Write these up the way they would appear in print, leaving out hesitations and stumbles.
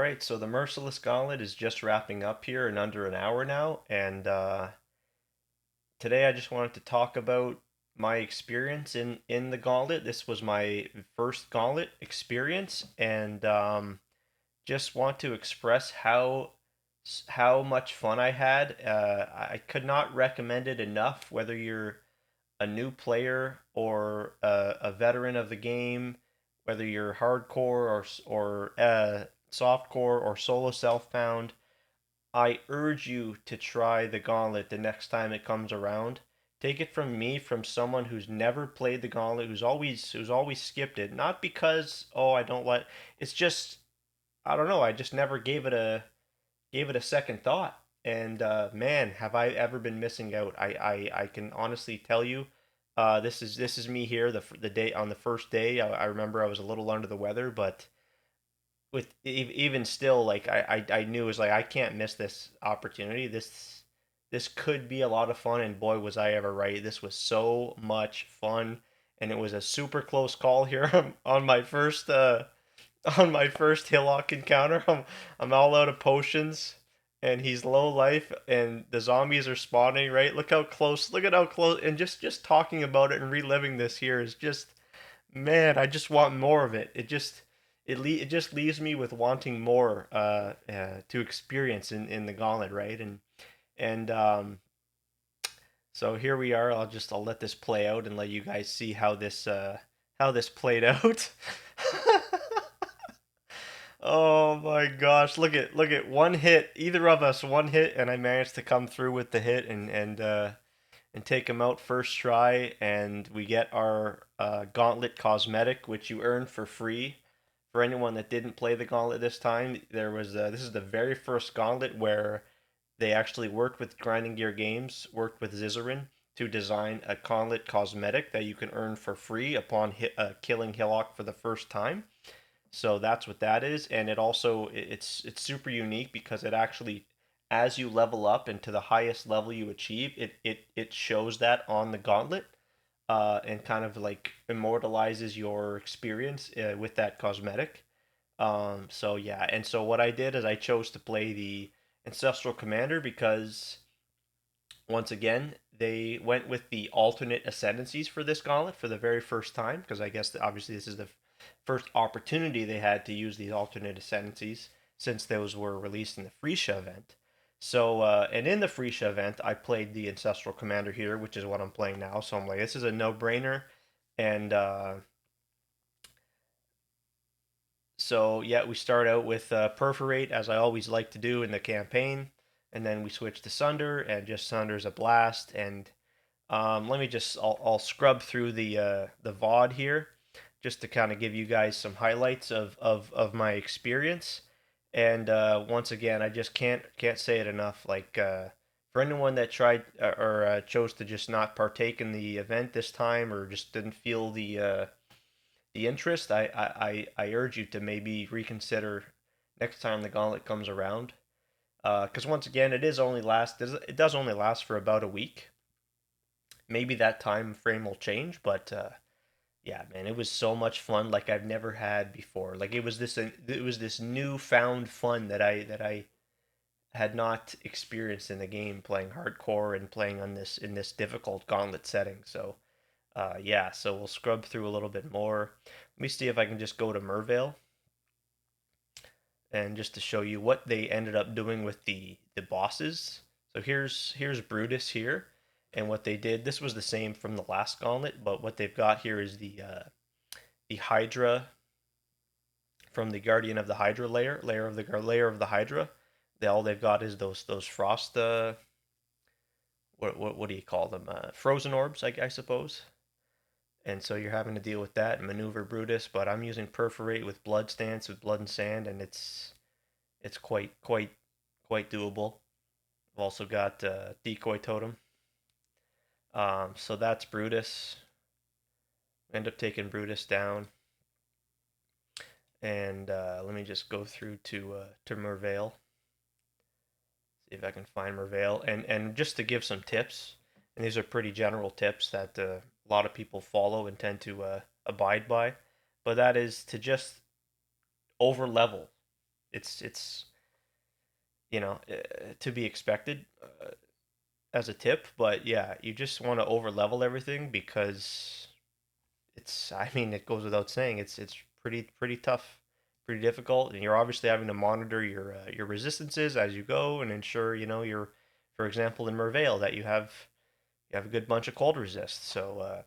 right, so the Merciless Gauntlet is just wrapping up here in under an hour now, and today I just wanted to talk about my experience in the Gauntlet. This was my first Gauntlet experience, and just want to express how much fun I had. I could not recommend it enough, whether you're a new player or a veteran of the game, whether you're hardcore or softcore or solo self-found. I urge you to try the Gauntlet the next time it comes around. Take it from me, from someone who's never played the Gauntlet, who's always skipped it. Not because I don't like. It's just I don't know. I just never gave it a second thought. And man, have I ever been missing out. I can honestly tell you, this is me here the day on the first day. I remember I was a little under the weather, but even still, like I knew it was like I can't miss this opportunity. This could be a lot of fun, and boy was I ever right. This was so much fun, and it was a super close call here on my first Hillock encounter. I'm all out of potions, and he's low life, and the zombies are spawning. Right, look how close. Look at how close. And just talking about it and reliving this here is just, man. I just want more of it. It just leaves me with wanting more to experience in the Gauntlet, right? And so here we are. I'll let this play out and let you guys see how this played out. Oh my gosh, look at one hit, either of us one hit, and I managed to come through with the hit and take him out first try, and we get our Gauntlet cosmetic, which you earn for free. For anyone that didn't play the Gauntlet this time, this is the very first Gauntlet where they actually worked with Grinding Gear Games, worked with Zizarin to design a Gauntlet cosmetic that you can earn for free upon killing Hillock for the first time. So that's what that is, and it's super unique because it actually, as you level up and to the highest level you achieve, it shows that on the gauntlet, and kind of like immortalizes your experience with that cosmetic. So yeah, and so what I did is I chose to play the Ancestral Commander because once again they went with the alternate ascendancies for this gauntlet for the very first time, because I guess obviously this is the first opportunity they had to use these alternate ascendancies since those were released in the Freesia event. So, and in the Freesia event, I played the Ancestral Commander here, which is what I'm playing now. So I'm like, this is a no-brainer. And so, yeah, we start out with Perforate, as I always like to do in the campaign. And then we switch to Sunder, and just Sunder's a blast. And I'll scrub through the VOD here just to kind of give you guys some highlights of my experience. And once again, I just can't say it enough. Like, for anyone that tried or chose to just not partake in the event this time, or just didn't feel the interest, I urge you to maybe reconsider next time the gauntlet comes around. Because once again, it does only last for about a week. Maybe that time frame will change, but yeah, man, it was so much fun like I've never had before. Like it was this newfound fun that I had not experienced in the game, playing hardcore and playing on this in this difficult gauntlet setting. So yeah, so we'll scrub through a little bit more. Let me see if I can just go to Mervale, and just to show you what they ended up doing with the bosses. So here's Brutus here, and what they did. This was the same from the last gauntlet, but what they've got here is the Hydra from the Guardian of the Hydra layer of the Hydra. All they've got is those frost what do you call them? Frozen orbs, I suppose. And so you're having to deal with that and maneuver Brutus, but I'm using Perforate with Blood Stance with Blood and Sand, and it's quite doable. I've also got Decoy Totem. So that's Brutus. End up taking Brutus down, and let me just go through to Mervale. See if I can find Mervale, and just to give some tips, and these are pretty general tips that a lot of people follow and tend to abide by, but that is to just over level. It's to be expected as a tip, but yeah, you just want to over level everything because it's I mean it goes without saying it's pretty tough, pretty difficult, and you're obviously having to monitor your resistances as you go and ensure you're, for example, in Merveil that you have a good bunch of cold resist. So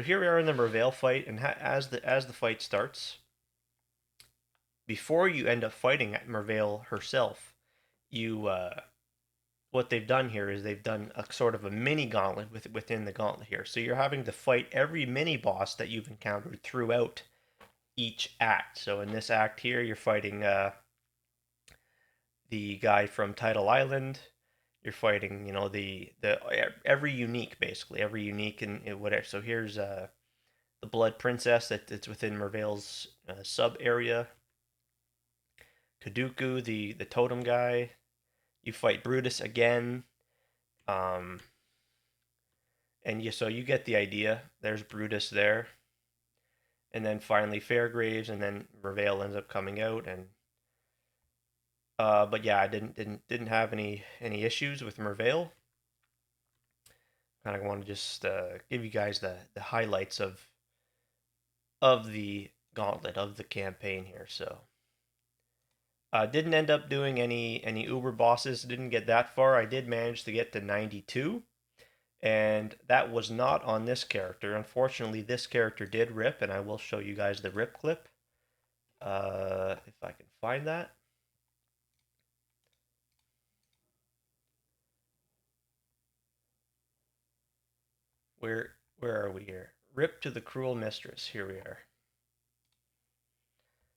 here we are in the Merveil fight, and as the fight starts, before you end up fighting at Merveil herself, you what they've done here is they've done a sort of a mini gauntlet within the gauntlet here. So you're having to fight every mini boss that you've encountered throughout each act. So in this act here, you're fighting the guy from Tidal Island. You're fighting, the every unique, basically every unique and whatever. So here's the Blood Princess that's within Merveil's sub area. Kaduku, the totem guy. You fight Brutus again. Um, so you get the idea. There's Brutus there, and then finally Fairgraves, and then Merveil ends up coming out, and but yeah, I didn't have any issues with Merveil. Kind of want to just give you guys the highlights of the gauntlet of the campaign here. So didn't end up doing any Uber bosses. Didn't get that far. I did manage to get to 92, and that was not on this character. Unfortunately, this character did rip, and I will show you guys the rip clip if I can find that. Where are we here? Rip to the Cruel Mistress. Here we are.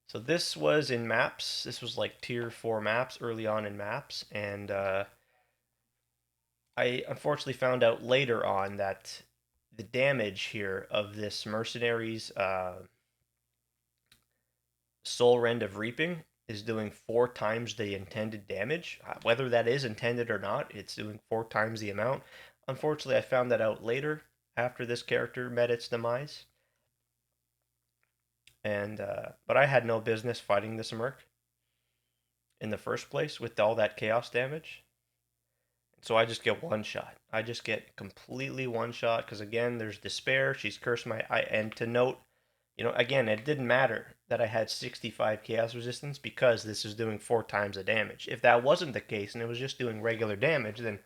So this was in maps. This was like tier 4 maps early on in maps, and I unfortunately found out later on that the damage here of this mercenary's Soul Rend of Reaping is doing 4 times the intended damage. Whether that is intended or not, it's doing 4 times the amount. Unfortunately, I found that out later after this character met its demise. And but I had no business fighting this merc in the first place with all that chaos damage. So I just get one shot. I just get completely one shot because again, there's despair. She's cursed my I and to note, again, it didn't matter that I had 65 chaos resistance because this is doing 4 times the damage. If that wasn't the case and it was just doing regular damage, then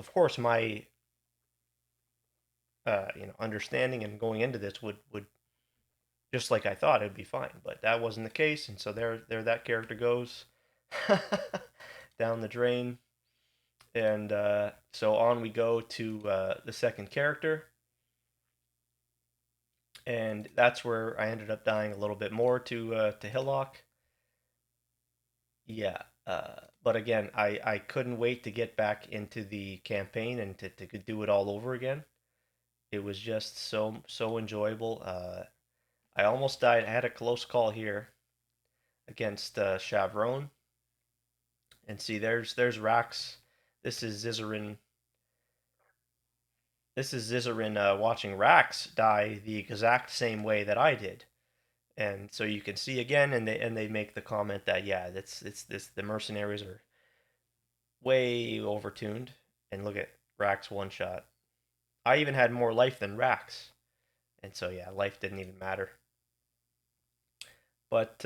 of course my understanding and going into this would just like I thought it'd be fine. But that wasn't the case, and so there that character goes down the drain. And so on we go to the second character, and that's where I ended up dying a little bit more to Hillock. Yeah, but again, I couldn't wait to get back into the campaign and to do it all over again. It was just so enjoyable. I almost died. I had a close call here against Chavron, and see, there's Rax. This is Zizarin. This is Zizarin watching Rax die the exact same way that I did. And so you can see again, and they make the comment that yeah, that's it's this the mercenaries are way overtuned. And look at Rax one shot. I even had more life than Rax, and so yeah, life didn't even matter. But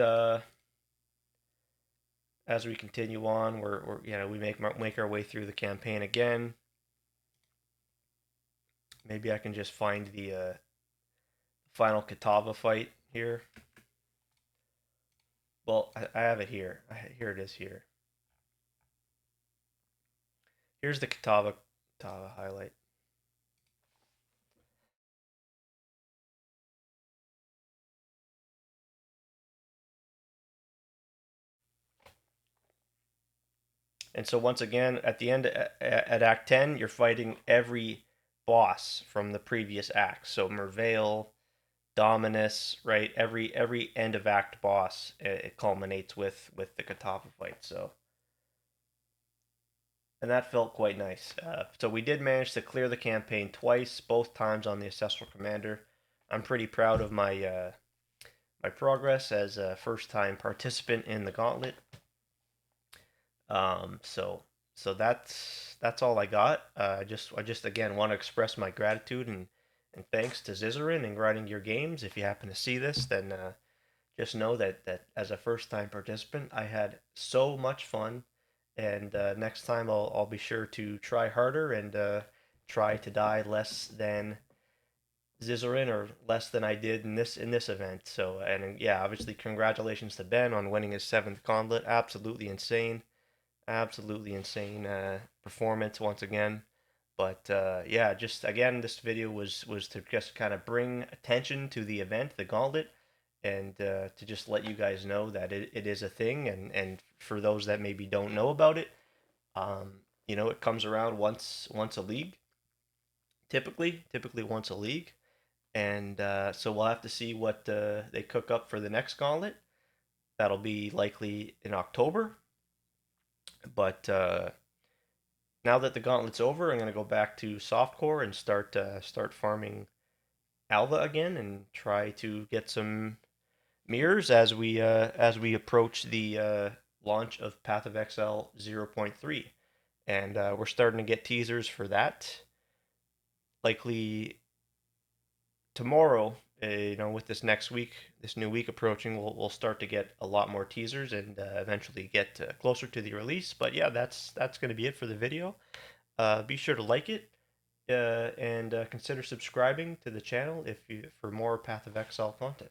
as we continue on, we make our way through the campaign again. Maybe I can just find the final Katava fight here. Well, I have it here. Here it is here. Here's the Katava highlight. And so once again, at the end at Act 10, you're fighting every boss from the previous act. So Merveil, Dominus, right? Every end of act boss it culminates with the Katava fight. So and that felt quite nice. So we did manage to clear the campaign twice, both times on the Ancestral Commander. I'm pretty proud of my progress as a first time participant in the gauntlet. Um, so so that's all I got. I just again want to express my gratitude and thanks to Zizarin and grinding your games. If you happen to see this, then just know that as a first time participant, I had so much fun, and next time I'll be sure to try harder and try to die less than Zizarin or less than I did in this event. So and yeah, obviously congratulations to Ben on winning his seventh gauntlet. Absolutely insane performance once again. But yeah, just again, this video was to just kind of bring attention to the event, the gauntlet, and to just let you guys know that it is a thing. And for those that maybe don't know about it, it comes around once a league, typically once a league. And so we'll have to see what they cook up for the next gauntlet. That'll be likely in October. But now that the gauntlet's over, I'm gonna go back to softcore and start farming Alva again and try to get some mirrors as we approach the launch of Path of Exile 0.3, and we're starting to get teasers for that. Likely tomorrow, with this next week, this new week approaching, we'll start to get a lot more teasers and eventually get closer to the release. But yeah, that's going to be it for the video. Be sure to like it and consider subscribing to the channel if you for more Path of Exile content.